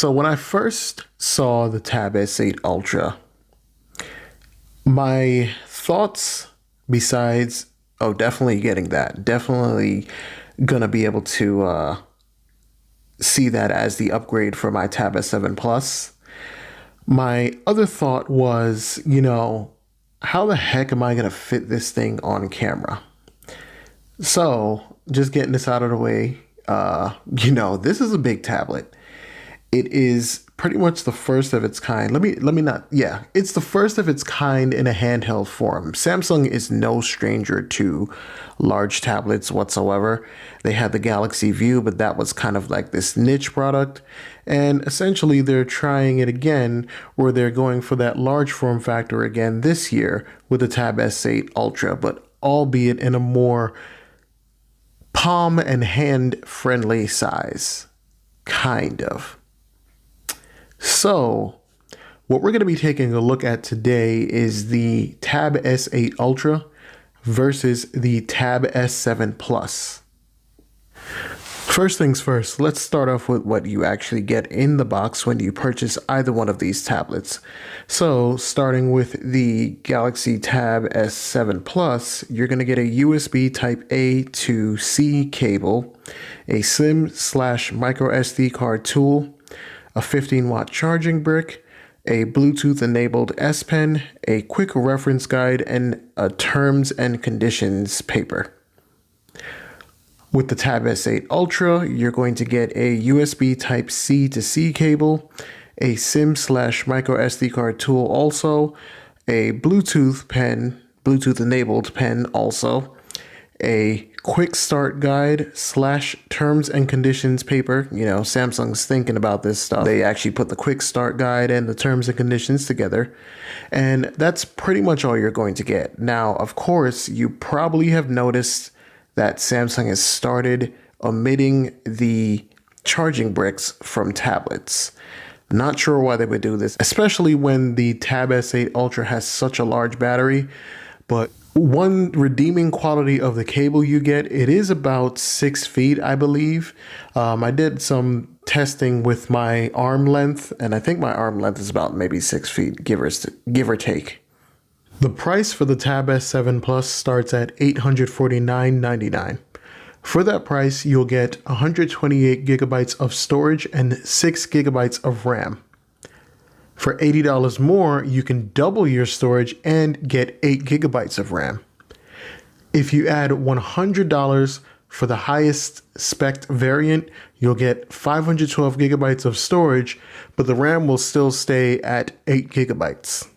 So when I first saw the Tab S8 Ultra, my thoughts besides, oh, definitely getting that, definitely gonna be able to see that as the upgrade for my Tab S7 Plus. My other thought was, how the heck am I gonna fit this thing on camera? So just getting this out of the way, this is a big tablet. It is pretty much the first of its kind. It's the first of its kind in a handheld form. Samsung is no stranger to large tablets whatsoever. They had the Galaxy View, but that was kind of like this niche product. And essentially they're trying it again, where they're going for that large form factor again this year with the Tab S8 Ultra, but albeit in a more palm and hand friendly size, kind of. So what we're going to be taking a look at today is the Tab S8 Ultra versus the Tab S7 Plus. First things first, let's start off with what you actually get in the box when you purchase either one of these tablets. So starting with the Galaxy Tab S7 Plus, you're going to get a USB Type A to C cable, a SIM/micro SD card tool, a 15-watt charging brick, a Bluetooth-enabled S Pen, a quick reference guide, and a terms and conditions paper. With the Tab S8 Ultra, you're going to get a USB Type-C to C cable, a SIM/micro SD card tool also, a Bluetooth-enabled pen also, a quick start guide / terms and conditions paper. Samsung's thinking about this stuff. They actually put the quick start guide and the terms and conditions together. And that's pretty much all you're going to get. Now, of course, you probably have noticed that Samsung has started omitting the charging bricks from tablets. Not sure why they would do this, especially when the Tab S8 Ultra has such a large battery, but one redeeming quality of the cable you get, it is about 6 feet, I believe. I did some testing with my arm length, and I think my arm length is about maybe 6 feet, give or take. The price for the Tab S7 Plus starts at $849.99. For that price, you'll get 128 gigabytes of storage and 6 gigabytes of RAM. For $80 more, you can double your storage and get 8 gigabytes of RAM. If you add $100 for the highest spec variant, you'll get 512 gigabytes of storage, but the RAM will still stay at 8 gigabytes.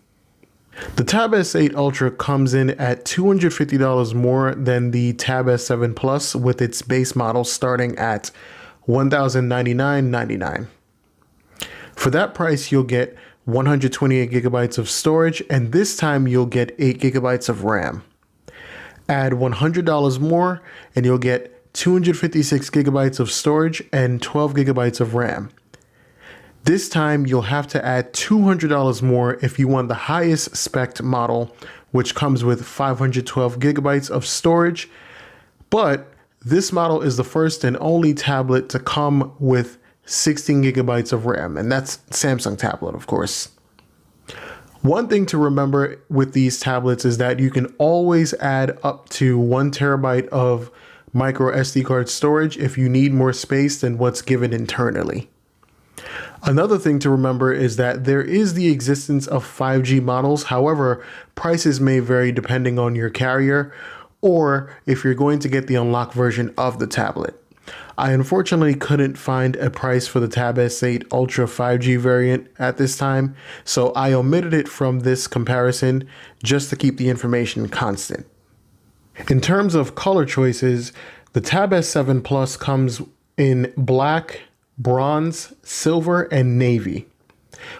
The Tab S8 Ultra comes in at $250 more than the Tab S7 Plus, with its base model starting at $1,099.99. For that price, you'll get 128 gigabytes of storage, and this time you'll get 8 gigabytes of RAM. Add $100 more, and you'll get 256 gigabytes of storage and 12 gigabytes of RAM. This time you'll have to add $200 more if you want the highest spec model, which comes with 512 gigabytes of storage. But this model is the first and only tablet to come with 16 gigabytes of RAM, and that's Samsung tablet, of course. One thing to remember with these tablets is that you can always add up to 1 terabyte of micro SD card storage if you need more space than what's given internally. Another thing to remember is that there is the existence of 5G models. However, prices may vary depending on your carrier or if you're going to get the unlocked version of the tablet. I unfortunately couldn't find a price for the Tab S8 Ultra 5G variant at this time, so I omitted it from this comparison just to keep the information constant. In terms of color choices, the Tab S7 Plus comes in black, bronze, silver, and navy,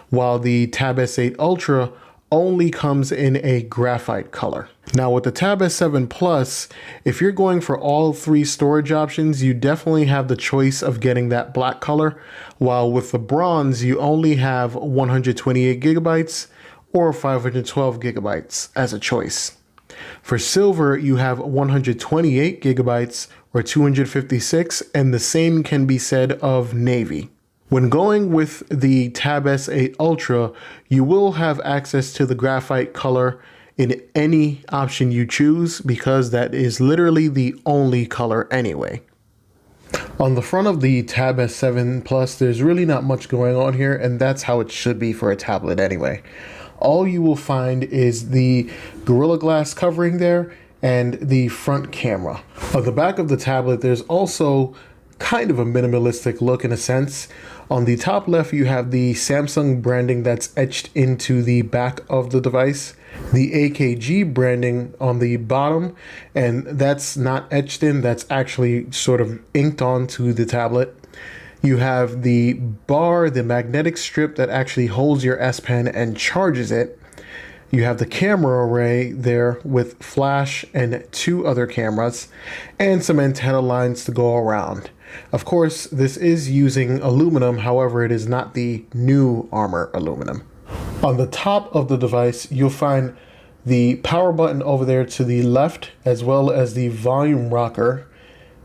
while the Tab S8 Ultra only comes in a graphite color. Now with the Tab S7 Plus, if you're going for all 3 storage options, you definitely have the choice of getting that black color, while with the bronze, you only have 128 gigabytes or 512 gigabytes as a choice. For silver, you have 128 gigabytes or 256, and the same can be said of navy. When going with the Tab S8 Ultra, you will have access to the graphite color in any option you choose because that is literally the only color anyway. On the front of the Tab S7 Plus, there's really not much going on here, and that's how it should be for a tablet anyway. All you will find is the Gorilla Glass covering there and the front camera. On the back of the tablet, there's also kind of a minimalistic look in a sense. On the top left, you have the Samsung branding that's etched into the back of the device. The AKG branding on the bottom, and that's not etched in, that's actually sort of inked onto the tablet. You have the bar, the magnetic strip that actually holds your S Pen and charges it. You have the camera array there with flash and 2 other cameras and some antenna lines to go around. Of course, this is using aluminum, however, it is not the new Armor aluminum. On the top of the device, you'll find the power button over there to the left, as well as the volume rocker,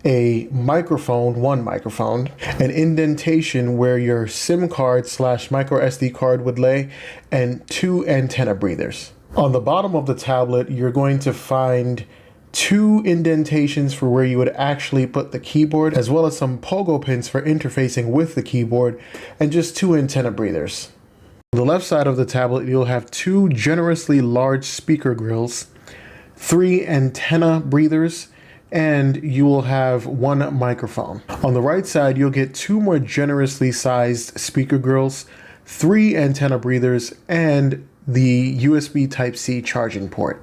a microphone, one microphone, an indentation where your SIM card / micro SD card would lay, and 2 antenna breathers. On the bottom of the tablet, you're going to find 2 indentations for where you would actually put the keyboard, as well as some pogo pins for interfacing with the keyboard, and just 2 antenna breathers. On the left side of the tablet, you'll have 2 generously large speaker grills, 3 antenna breathers, and you will have 1 microphone. On the right side, you'll get 2 more generously sized speaker grills, 3 antenna breathers, and the USB Type-C charging port.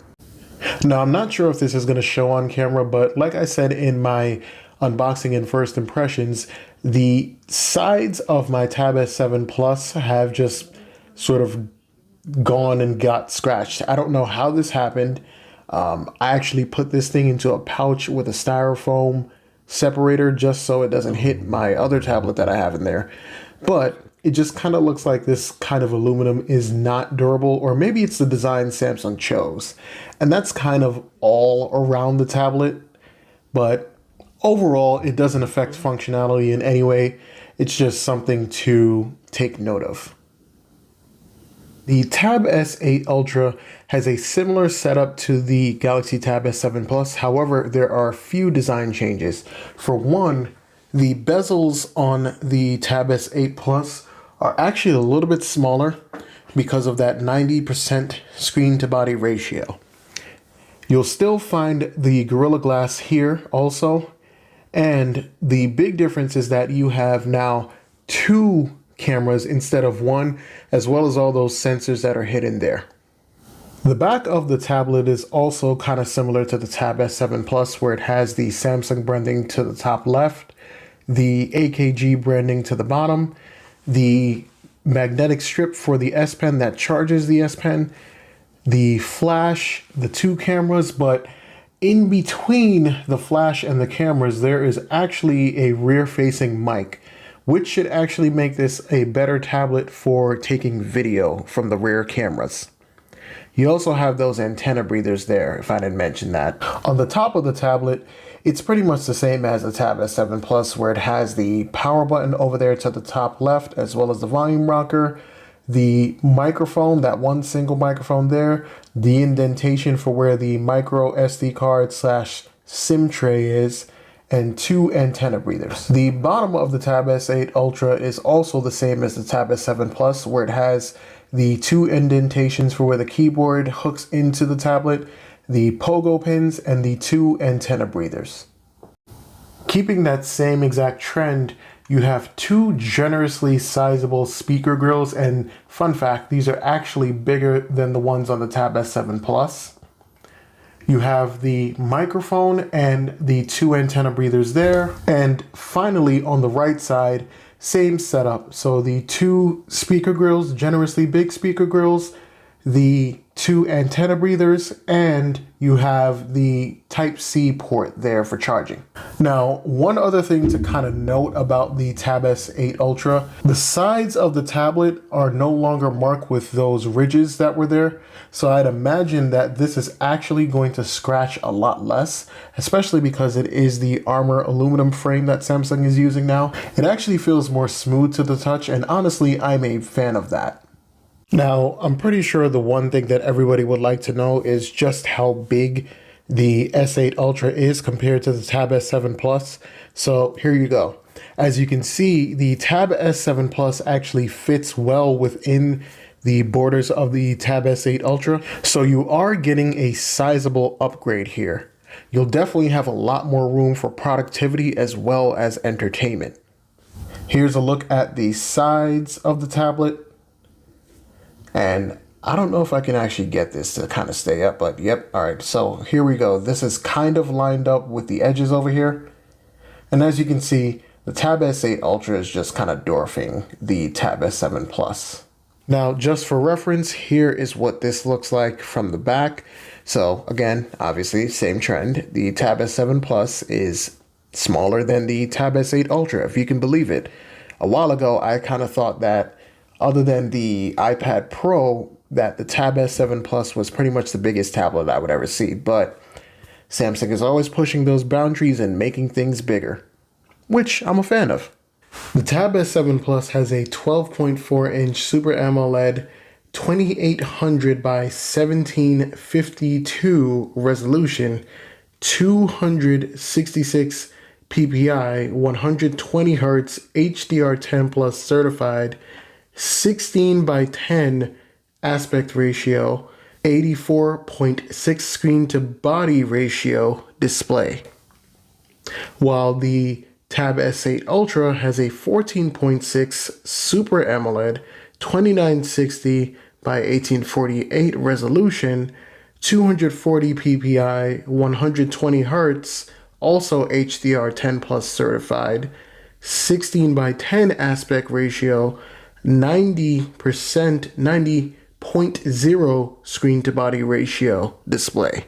Now, I'm not sure if this is going to show on camera, but like I said in my unboxing and first impressions, the sides of my Tab S7 Plus have just sort of gone and got scratched. I don't know how this happened. I actually put this thing into a pouch with a styrofoam separator just so it doesn't hit my other tablet that I have in there. But it just kind of looks like this kind of aluminum is not durable, or maybe it's the design Samsung chose. And that's kind of all around the tablet. But overall, it doesn't affect functionality in any way. It's just something to take note of. The Tab S8 Ultra has a similar setup to the Galaxy Tab S7 Plus. However, there are a few design changes. For one, the bezels on the Tab S8 Plus are actually a little bit smaller because of that 90% screen to body ratio. You'll still find the Gorilla Glass here also, and the big difference is that you have now 2 cameras instead of 1, as well as all those sensors that are hidden there. The back of the tablet is also kind of similar to the Tab S7 Plus, where it has the Samsung branding to the top left, the AKG branding to the bottom, the magnetic strip for the S Pen that charges the S Pen, the flash, the 2 cameras, but in between the flash and the cameras, there is actually a rear-facing mic, which should actually make this a better tablet for taking video from the rear cameras. You also have those antenna breathers there, if I didn't mention that. On the top of the tablet, it's pretty much the same as the Tab S7 Plus, where it has the power button over there to the top left, as well as the volume rocker, the microphone, that 1 single microphone there, the indentation for where the micro SD card / SIM tray is, and 2 antenna breathers. The bottom of the Tab S8 Ultra is also the same as the Tab S7 Plus, where it has the 2 indentations for where the keyboard hooks into the tablet, the pogo pins, and the 2 antenna breathers. Keeping that same exact trend, you have 2 generously sizable speaker grills, and fun fact, these are actually bigger than the ones on the Tab S7 Plus. You have the microphone and the 2 antenna breathers there. And finally, on the right side, same setup. So the 2 speaker grills, generously big speaker grills, the 2 antenna breathers, and you have the Type-C port there for charging. Now, one other thing to kind of note about the Tab S8 Ultra, the sides of the tablet are no longer marked with those ridges that were there. So I'd imagine that this is actually going to scratch a lot less, especially because it is the Armor aluminum frame that Samsung is using now. It actually feels more smooth to the touch, and honestly, I'm a fan of that. Now, I'm pretty sure the one thing that everybody would like to know is just how big the S8 Ultra is compared to the Tab S7 Plus. So here you go. As you can see, the Tab S7 Plus actually fits well within the borders of the Tab S8 Ultra. So you are getting a sizable upgrade here. You'll definitely have a lot more room for productivity as well as entertainment. Here's a look at the sides of the tablet. And I don't know if I can actually get this to kind of stay up, but yep. All right, so here we go. This is kind of lined up with the edges over here. And as you can see, the Tab S8 Ultra is just kind of dwarfing the Tab S7 Plus. Now, just for reference, here is what this looks like from the back. So again, obviously, same trend. The Tab S7 Plus is smaller than the Tab S8 Ultra, if you can believe it. A while ago, I kind of thought that other than the iPad Pro, that the Tab S7 Plus was pretty much the biggest tablet I would ever see. But Samsung is always pushing those boundaries and making things bigger, which I'm a fan of. The Tab S7 Plus has a 12.4-inch Super AMOLED 2800 by 1752 resolution, 266 ppi, 120 Hz, HDR10 Plus certified, 16 by 10 aspect ratio, 84.6 screen to body ratio display. While the Tab S8 Ultra has a 14.6 Super AMOLED 2960 by 1848 resolution, 240 ppi, 120 Hz, also HDR10 Plus certified, 16 by 10 aspect ratio, 90.0 screen to body ratio display.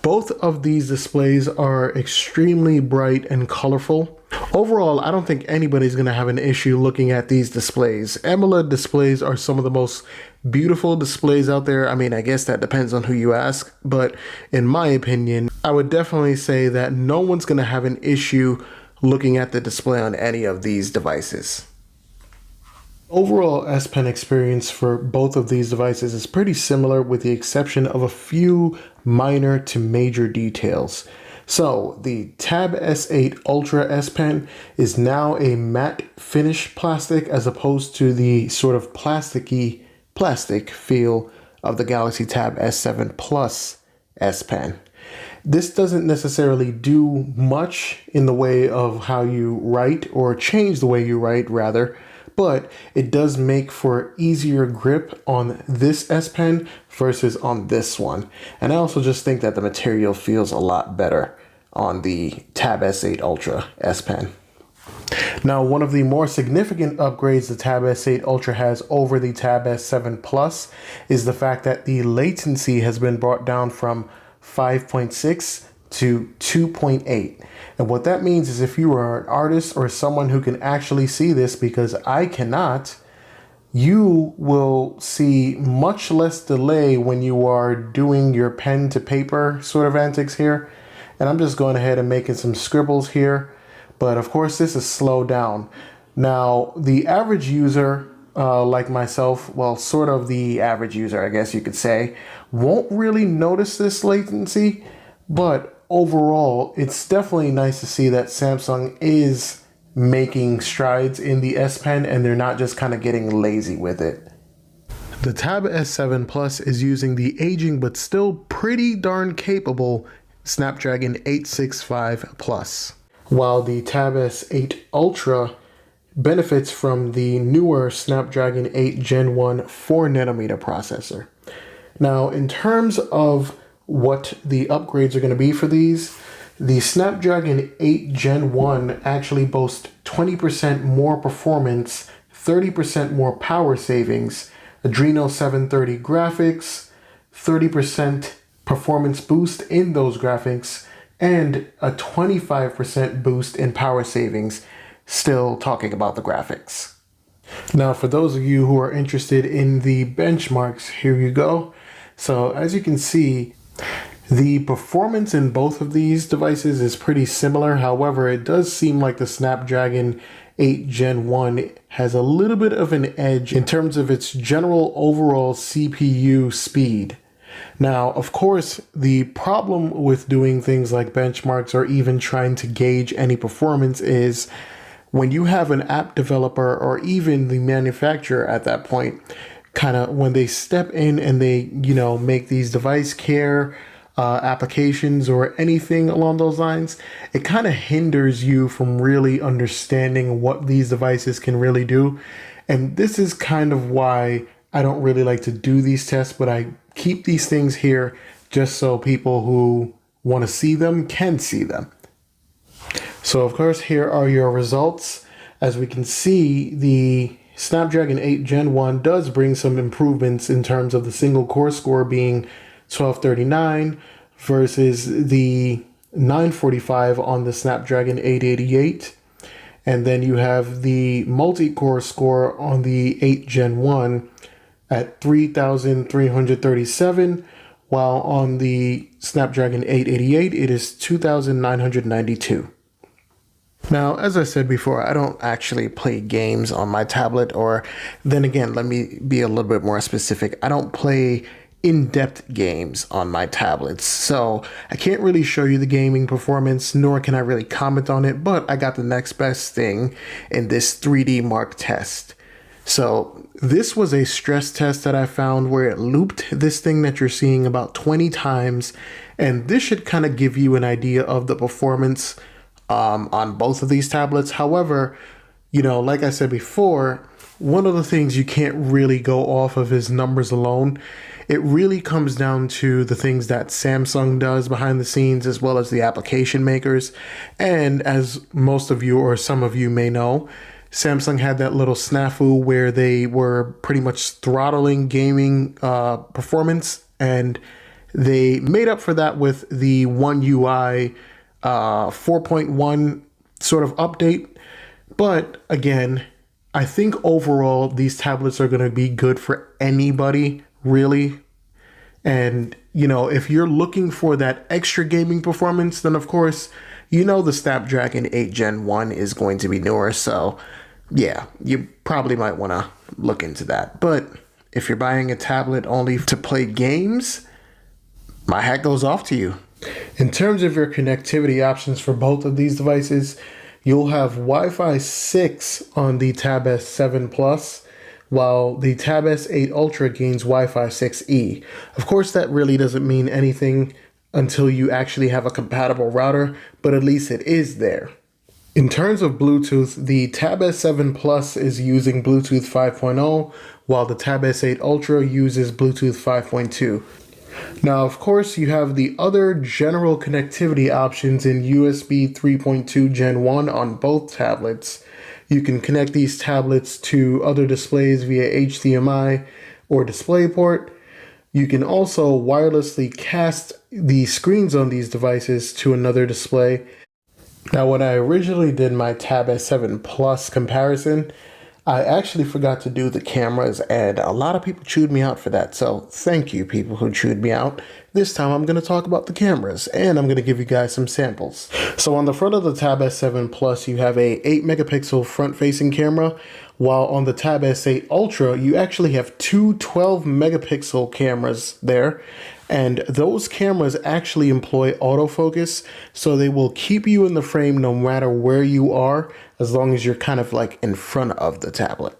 Both of these displays are extremely bright and colorful. Overall, I don't think anybody's going to have an issue looking at these displays. AMOLED displays are some of the most beautiful displays out there. I mean, I guess that depends on who you ask, but in my opinion, I would definitely say that no one's going to have an issue looking at the display on any of these devices. Overall S Pen experience for both of these devices is pretty similar with the exception of a few minor to major details. So the Tab S8 Ultra S Pen is now a matte finish plastic as opposed to the sort of plasticky plastic feel of the Galaxy Tab S7 Plus S Pen. This doesn't necessarily do much in the way of how you write or change the way you write rather, but it does make for easier grip on this S Pen versus on this one. And I also just think that the material feels a lot better on the Tab S8 Ultra S Pen. Now, one of the more significant upgrades the Tab S8 Ultra has over the Tab S7 Plus is the fact that the latency has been brought down from 5.6 to 2.8. And what that means is if you are an artist or someone who can actually see this, because I cannot, you will see much less delay when you are doing your pen to paper sort of antics here. And I'm just going ahead and making some scribbles here. But of course, this is slowed down. Now, the average user, like myself, well, sort of the average user, I guess you could say, won't really notice this latency. But overall, it's definitely nice to see that Samsung is making strides in the S Pen and they're not just kind of getting lazy with it. The Tab S7 Plus is using the aging but still pretty darn capable Snapdragon 865 Plus, while the Tab S8 Ultra benefits from the newer Snapdragon 8 Gen 1 4nm processor. Now, in terms of what the upgrades are going to be for these, the Snapdragon 8 Gen 1 actually boasts 20% more performance, 30% more power savings Adreno 730 graphics, 30% performance boost in those graphics, and a 25% boost in power savings, still talking about the graphics. Now, for those of you who are interested in the benchmarks, here you go. So as you can see, the performance in both of these devices is pretty similar. However, it does seem like the Snapdragon 8 Gen 1 has a little bit of an edge in terms of its general overall CPU speed. Now, of course, the problem with doing things like benchmarks or even trying to gauge any performance is when you have an app developer or even the manufacturer at that point, kind of when they step in and they, make these device care applications or anything along those lines, it kind of hinders you from really understanding what these devices can really do. And this is kind of why I don't really like to do these tests, but I keep these things here just so people who want to see them can see them. So of course, here are your results. As we can see, the Snapdragon 8 Gen 1 does bring some improvements in terms of the single core score being 1239 versus the 945 on the Snapdragon 888. And then you have the multi-core score on the 8 Gen 1 at 3,337, while on the Snapdragon 888 it is 2,992. Now, as I said before, I don't actually play games on my tablet, or then again, let me be a little bit more specific. I don't play in-depth games on my tablets, so I can't really show you the gaming performance, nor can I really comment on it, but I got the next best thing in this 3D Mark test. So this was a stress test that I found where it looped this thing that you're seeing about 20 times, and this should kind of give you an idea of the performance on both of these tablets. However, like I said before, one of the things you can't really go off of is numbers alone. It really comes down to the things that Samsung does behind the scenes, as well as the application makers. And as most of you or some of you may know, Samsung had that little snafu where they were pretty much throttling gaming performance, and they made up for that with the One UI 4.1 sort of update. But again, I think overall these tablets are going to be good for anybody, really. And if you're looking for that extra gaming performance, then of course the Snapdragon 8 Gen 1 is going to be newer. So yeah, you probably might want to look into that. But if you're buying a tablet only to play games, my hat goes off to you. In terms of your connectivity options for both of these devices, you'll have Wi-Fi 6 on the Tab S7 Plus, while the Tab S8 Ultra gains Wi-Fi 6E. Of course, that really doesn't mean anything until you actually have a compatible router, but at least it is there. In terms of Bluetooth, the Tab S7 Plus is using Bluetooth 5.0, while the Tab S8 Ultra uses Bluetooth 5.2. Now, of course, you have the other general connectivity options in USB 3.2 Gen 1 on both tablets. You can connect these tablets to other displays via HDMI or DisplayPort. You can also wirelessly cast the screens on these devices to another display. Now, when I originally did my Tab S7 Plus comparison, I actually forgot to do the cameras, and a lot of people chewed me out for that. So thank you, people who chewed me out. This time I'm going to talk about the cameras, and I'm going to give you guys some samples. So on the front of the Tab S7 Plus, you have a 8 megapixel front-facing camera, while on the Tab S8 Ultra, you actually have two 12 megapixel cameras there. And those cameras actually employ autofocus, so they will keep you in the frame no matter where you are, as long as you're kind of like in front of the tablet.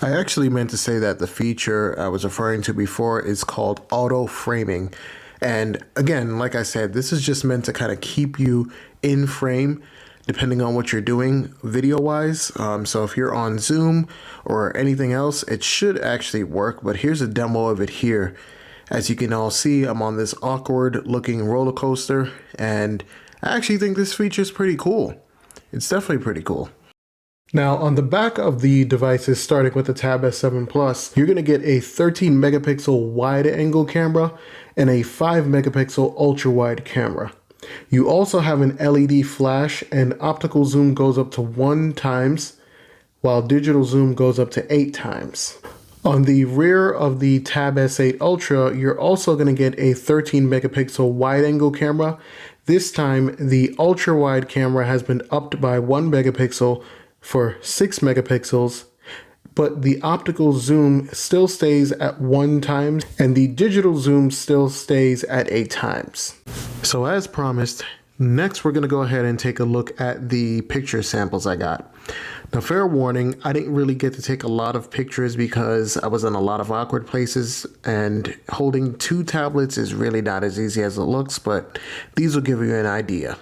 I actually meant to say that the feature I was referring to before is called auto framing. And again, like I said, this is just meant to kind of keep you in frame depending on what you're doing video-wise. So if you're on Zoom or anything else, it should actually work, but here's a demo of it here. As you can all see, I'm on this awkward looking roller coaster, and I actually think this feature is pretty cool. It's definitely pretty cool. Now on the back of the devices, starting with the Tab S7 Plus, you're going to get a 13 megapixel wide angle camera and a 5 megapixel ultra wide camera. You also have an LED flash, and optical zoom goes up to 1 times, while digital zoom goes up to 8 times. On the rear of the Tab S8 Ultra, you're also going to get a 13 megapixel wide angle camera. This time, the ultra wide camera has been upped by 1 megapixel for 6 megapixels, but the optical zoom still stays at 1 times and the digital zoom still stays at 8 times. So as promised, next we're going to go ahead and take a look at the picture samples I got. Now, fair warning, I didn't really get to take a lot of pictures because I was in a lot of awkward places, and holding 2 tablets is really not as easy as it looks, but these will give you an idea.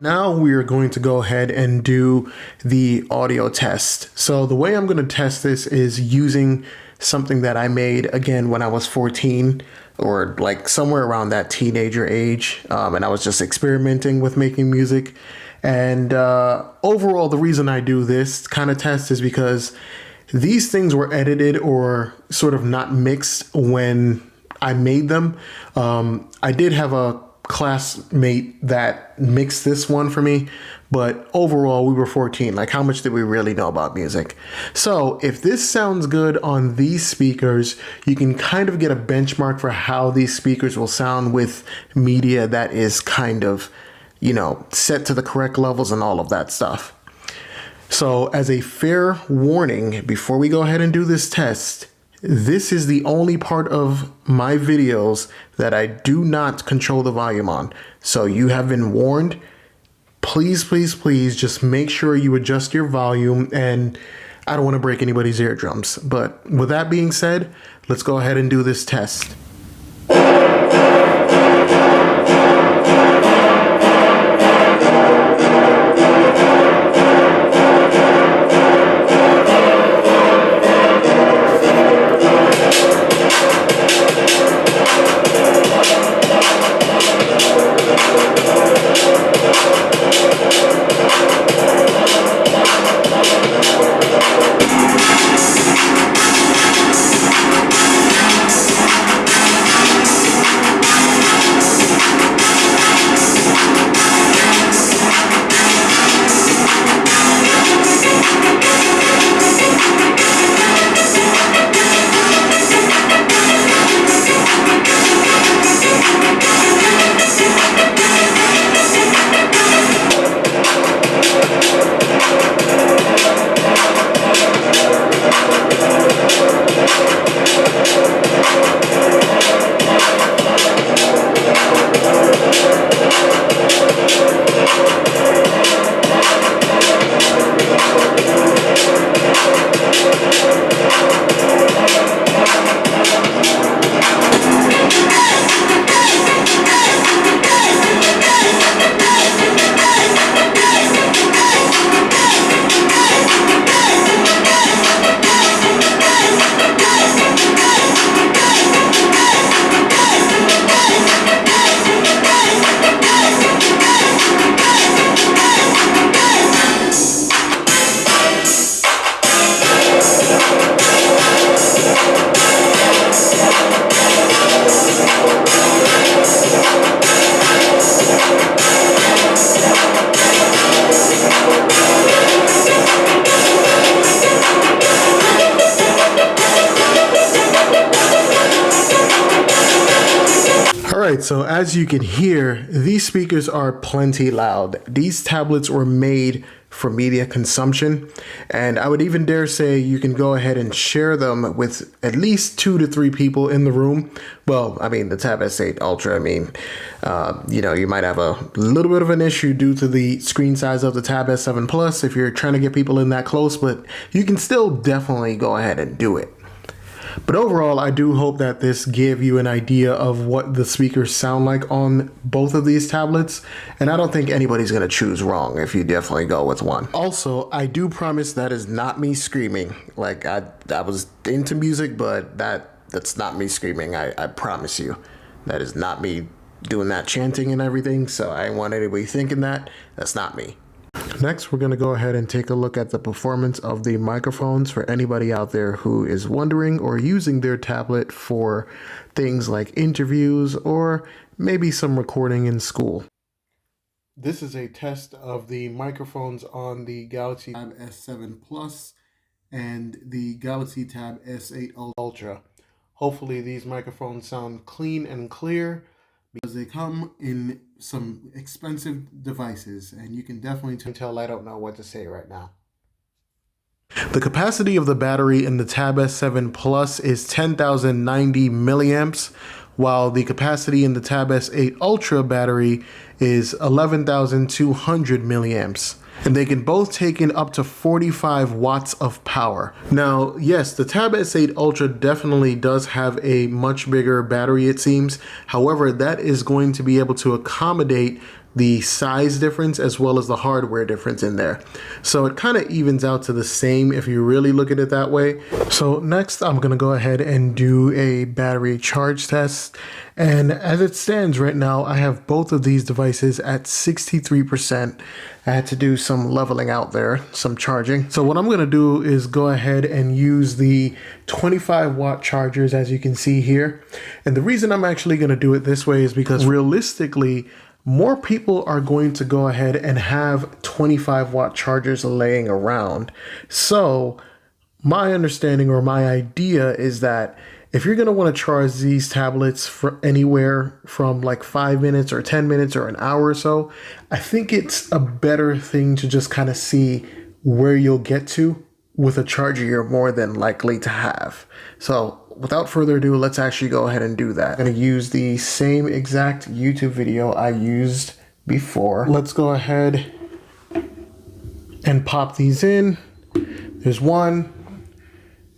Now we are going to go ahead and do the audio test. So the way I'm going to test this is using something that I made again when I was 14, or like somewhere around that teenager age, and I was just experimenting with making music. And overall, the reason I do this kind of test is because these things were edited or sort of not mixed when I made them. I did have a classmate that mixed this one for me, but overall we were 14. Like, how much did we really know about music? So if this sounds good on these speakers, you can kind of get a benchmark for how these speakers will sound with media that is kind of, you know, set to the correct levels and all of that stuff. So as a fair warning, before we go ahead and do this test, this is the only part of my videos that I do not control the volume on. So you have been warned. Please, please, please just make sure you adjust your volume, and I don't want to break anybody's eardrums. But with that being said, let's go ahead and do this test. Alright, so as you can hear, these speakers are plenty loud. These tablets were made for media consumption. And I would even dare say you can go ahead and share them with at least 2 to 3 people in the room. Well, I mean, the Tab S8 Ultra, I mean, you might have a little bit of an issue due to the screen size of the Tab S7 Plus if you're trying to get people in that close, but you can still definitely go ahead and do it. But overall, I do hope that this gave you an idea of what the speakers sound like on both of these tablets. And I don't think anybody's going to choose wrong if you definitely go with one. Also, I do promise that is not me screaming. Like, I was into music, but that's not me screaming. I promise you. That is not me doing that chanting and everything. So I don't want anybody thinking that. That's not me. Next, we're going to go ahead and take a look at the performance of the microphones for anybody out there who is wondering or using their tablet for things like interviews or maybe some recording in school. This is a test of the microphones on the Galaxy Tab S7 Plus and the Galaxy Tab S8 Ultra. Hopefully these microphones sound clean and clear, because they come in some expensive devices, and you can definitely tell I don't know what to say right now. The capacity of the battery in the Tab S7 Plus is 10,090 milliamps, while the capacity in the Tab S8 Ultra battery is 11,200 milliamps. And they can both take in up to 45 watts of power. Now, yes, the Tab S8 Ultra definitely does have a much bigger battery, it seems. However, that is going to be able to accommodate the size difference as well as the hardware difference in there. So it kind of evens out to the same if you really look at it that way. So next, I'm going to go ahead and do a battery charge test. And as it stands right now, I have both of these devices at 63%. I had to do some leveling out there, some charging. So what I'm going to do is go ahead and use the 25 watt chargers, as you can see here. And the reason I'm actually going to do it this way is because realistically, more people are going to go ahead and have 25 watt chargers laying around. So my understanding or my idea is that if you're going to want to charge these tablets for anywhere from like 5 minutes or 10 minutes or an hour or so, I think it's a better thing to just kind of see where you'll get to with a charger you're more than likely to have. So without further ado, let's actually go ahead and do that. I'm going to use the same exact YouTube video I used before. Let's go ahead and pop these in. There's one,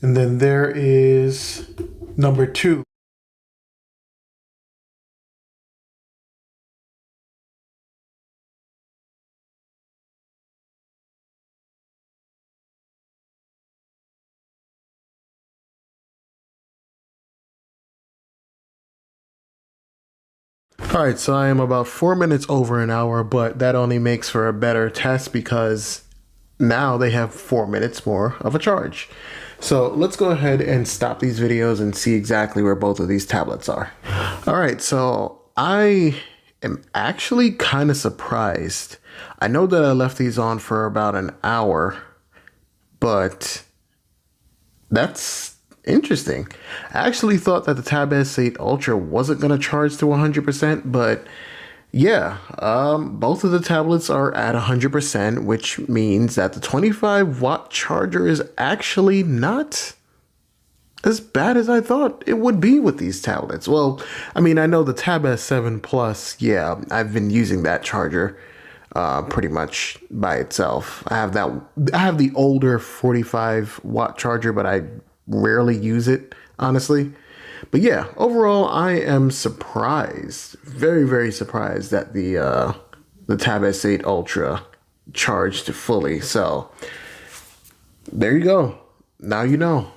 and then there is number 2. Alright, so I am about 4 minutes over an hour, but that only makes for a better test because now they have 4 minutes more of a charge. So let's go ahead and stop these videos and see exactly where both of these tablets are. Alright, so I am actually kind of surprised. I know that I left these on for about an hour, but that's interesting. I actually thought that the Tab S8 Ultra wasn't going to charge to 100%, but yeah, both of the tablets are at 100%, which means that the 25 watt charger is actually not as bad as I thought it would be with these tablets. Well, I mean, I know the Tab S7 Plus, yeah, I've been using that charger pretty much by itself. I have the older 45 watt charger, but I rarely use it, honestly. But yeah, overall, I am surprised, very, very surprised that the Tab S8 Ultra charged fully. So there you go. Now you know.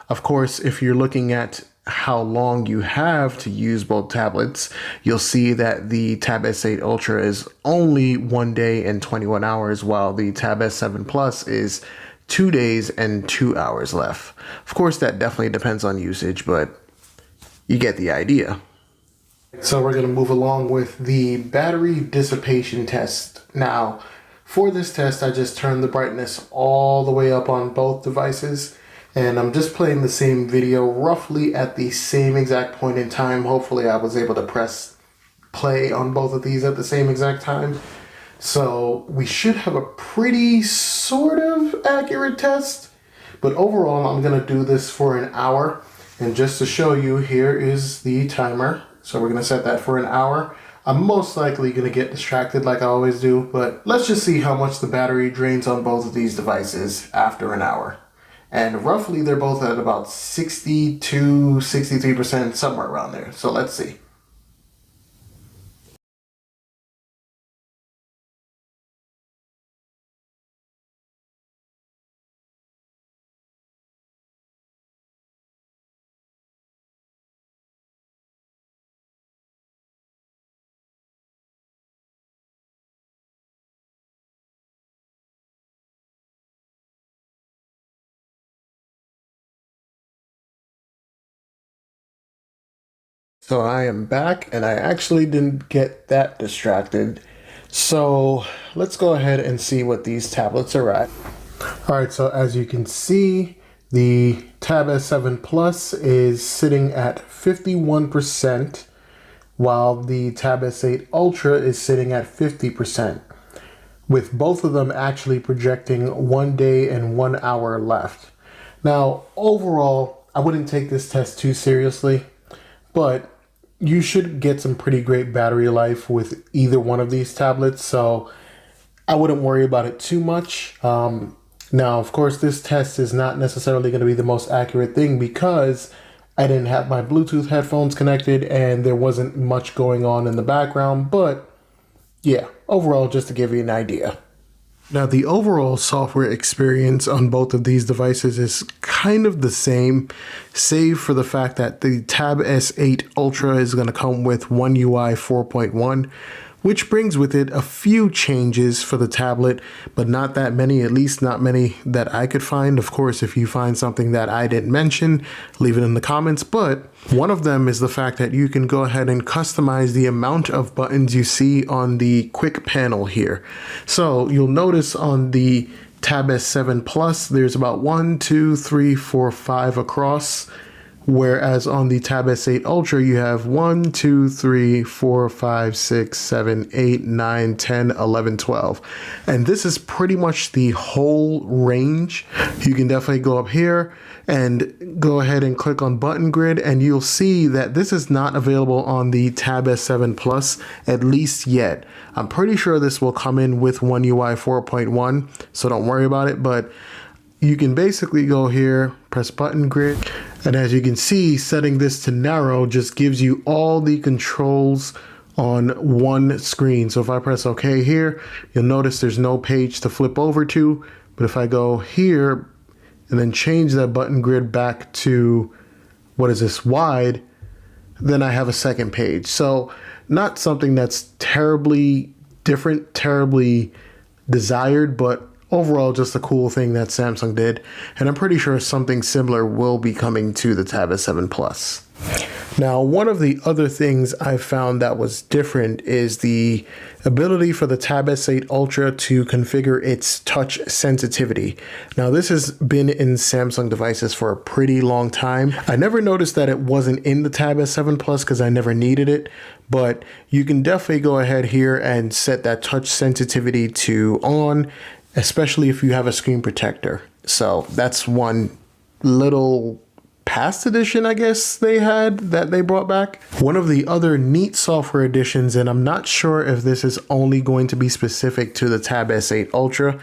Of course, if you're looking at how long you have to use both tablets, you'll see that the Tab S8 Ultra is only 1 day and 21 hours, while the Tab S7 Plus is 2 days and 2 hours left. Of course, that definitely depends on usage, but you get the idea. So we're going to move along with the battery dissipation test. Now, for this test, I just turned the brightness all the way up on both devices, and I'm just playing the same video roughly at the same exact point in time. Hopefully I was able to press play on both of these at the same exact time. So we should have a pretty sort of accurate test. But overall, I'm going to do this for an hour. And just to show you, here is the timer. So we're going to set that for an hour. I'm most likely going to get distracted like I always do, but let's just see how much the battery drains on both of these devices after an hour. And roughly they're both at about 62, 63%, somewhere around there. So let's see. So I am back and I actually didn't get that distracted. So let's go ahead and see what these tablets are at. All right, so as you can see, the Tab S7 Plus is sitting at 51%, while the Tab S8 Ultra is sitting at 50%, with both of them actually projecting 1 day and 1 hour left. Now, overall, I wouldn't take this test too seriously, but you should get some pretty great battery life with either one of these tablets, so I wouldn't worry about it too much. Now, of course, this test is not necessarily going to be the most accurate thing because I didn't have my Bluetooth headphones connected and there wasn't much going on in the background, but yeah, overall, just to give you an idea. Now, the overall software experience on both of these devices is kind of the same, save for the fact that the Tab S8 Ultra is going to come with One UI 4.1, which brings with it a few changes for the tablet, but not that many, at least not many that I could find. Of course, if you find something that I didn't mention, leave it in the comments. But one of them is the fact that you can go ahead and customize the amount of buttons you see on the quick panel here. So you'll notice on the Tab S7 Plus, there's about 1, 2, 3, 4, 5 across. Whereas on the Tab S8 Ultra, you have 1, 2, 3, 4, 5, 6, 7, 8, 9, 10, 11, 12. And this is pretty much the whole range. You can definitely go up here and go ahead and click on button grid, and you'll see that this is not available on the Tab S7 Plus, at least yet. I'm pretty sure this will come in with One UI 4.1, so don't worry about it, but you can basically go here, press button grid, and as you can see, setting this to narrow just gives you all the controls on one screen. So if I press OK here, you'll notice there's no page to flip over to, but if I go here and then change that button grid back to, what is this, wide, then I have a second page. So not something that's terribly different, terribly desired, but overall, just a cool thing that Samsung did, and I'm pretty sure something similar will be coming to the Tab S7 Plus. Now, one of the other things I found that was different is the ability for the Tab S8 Ultra to configure its touch sensitivity. Now, this has been in Samsung devices for a pretty long time. I never noticed that it wasn't in the Tab S7 Plus because I never needed it, but you can definitely go ahead here and set that touch sensitivity to on, especially if you have a screen protector. So that's one little past edition, I guess, they had that they brought back. One of the other neat software additions, and I'm not sure if this is only going to be specific to the Tab S8 Ultra,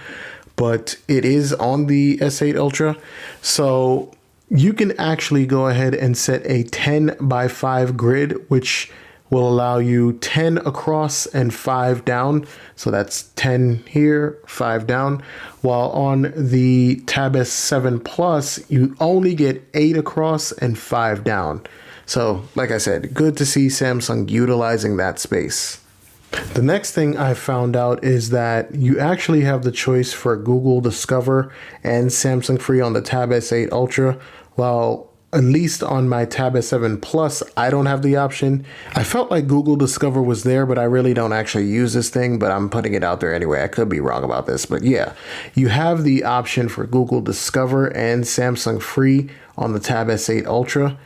but it is on the S8 Ultra. So you can actually go ahead and set a 10 by 5 grid, which will allow you 10 across and 5 down. So that's 10 here, 5 down. While on the Tab S7 Plus, you only get 8 across and 5 down. So like I said, good to see Samsung utilizing that space. The next thing I found out is that you actually have the choice for Google Discover and Samsung Free on the Tab S8 Ultra, while at least on my Tab S7 Plus, I don't have the option. I felt like Google Discover was there, but I really don't actually use this thing, but I'm putting it out there anyway. I could be wrong about this, but yeah, you have the option for Google Discover and Samsung Free on the Tab S8 Ultra.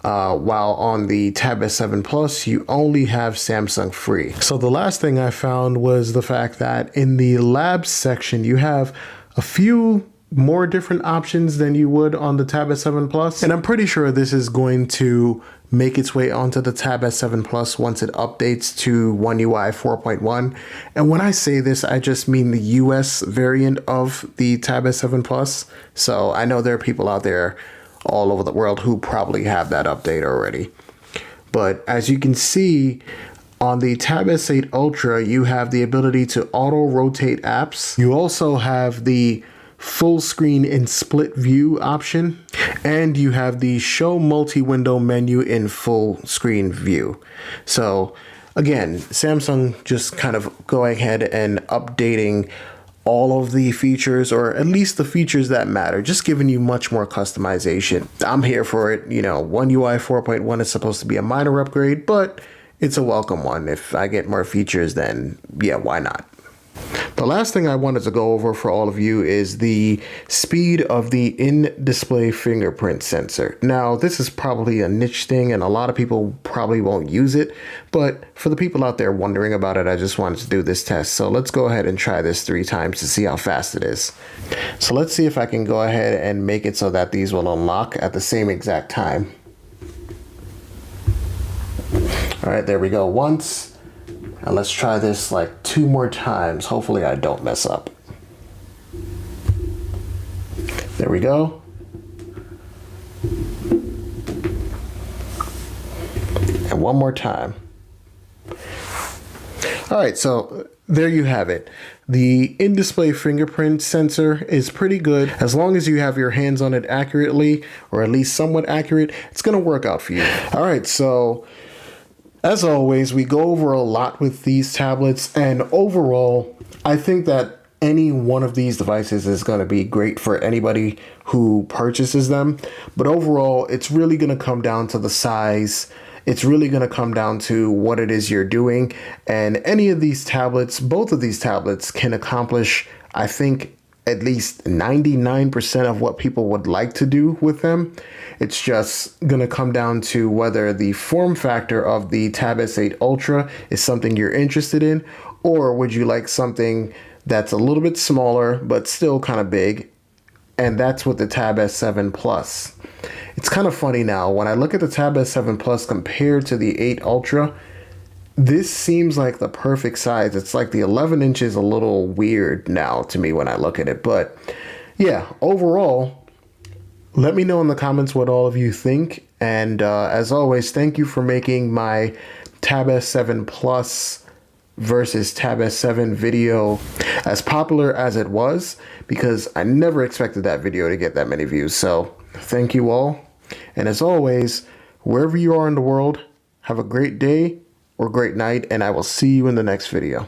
while on the Tab S7 Plus, you only have Samsung free. So the last thing I found was the fact that in the labs section, you have a few more different options than you would on the Tab S7 Plus. And I'm pretty sure this is going to make its way onto the Tab S7 Plus once it updates to One UI 4.1. And when I say this, I just mean the US variant of the Tab S7 Plus. So I know there are people out there all over the world who probably have that update already. But as you can see, on the Tab S8 Ultra, you have the ability to auto rotate apps. You also have the full screen in split view option, and you have the show multi-window menu in full screen view. So again, Samsung just kind of going ahead and updating all of the features, or at least the features that matter, just giving you much more customization. I'm here for it. You know, One UI 4.1 is supposed to be a minor upgrade, but it's a welcome one. If I get more features, then yeah, why not? The last thing I wanted to go over for all of you is the speed of the in-display fingerprint sensor. Now, this is probably a niche thing and a lot of people probably won't use it, but for the people out there wondering about it, I just wanted to do this test. So let's go ahead and try this 3 times to see how fast it is. So let's see if I can go ahead and make it so that these will unlock at the same exact time. All right, there we go once. And let's try this like 2 more times. Hopefully I don't mess up. There we go. And 1 more time. All right, so there you have it. The in-display fingerprint sensor is pretty good. As long as you have your hands on it accurately, or at least somewhat accurate, it's gonna work out for you. All right, so as always, we go over a lot with these tablets, and overall, I think that any one of these devices is going to be great for anybody who purchases them. But overall, it's really going to come down to the size. It's really going to come down to what it is you're doing. And any of these tablets, both of these tablets can accomplish, I think, at least 99% of what people would like to do with them. It's just going to come down to whether the form factor of the Tab S8 Ultra is something you're interested in, or would you like something that's a little bit smaller but still kind of big, and that's with the Tab S7 Plus. It's kind of funny now, when I look at the Tab S7 Plus compared to the 8 Ultra, this seems like the perfect size. It's like the 11 inches a little weird now to me when I look at it. But yeah, overall, let me know in the comments what all of you think. And as always, thank you for making my Tab S7 Plus versus Tab S7 video as popular as it was, because I never expected that video to get that many views. So thank you all. And as always, wherever you are in the world, have a great day or great night, and I will see you in the next video.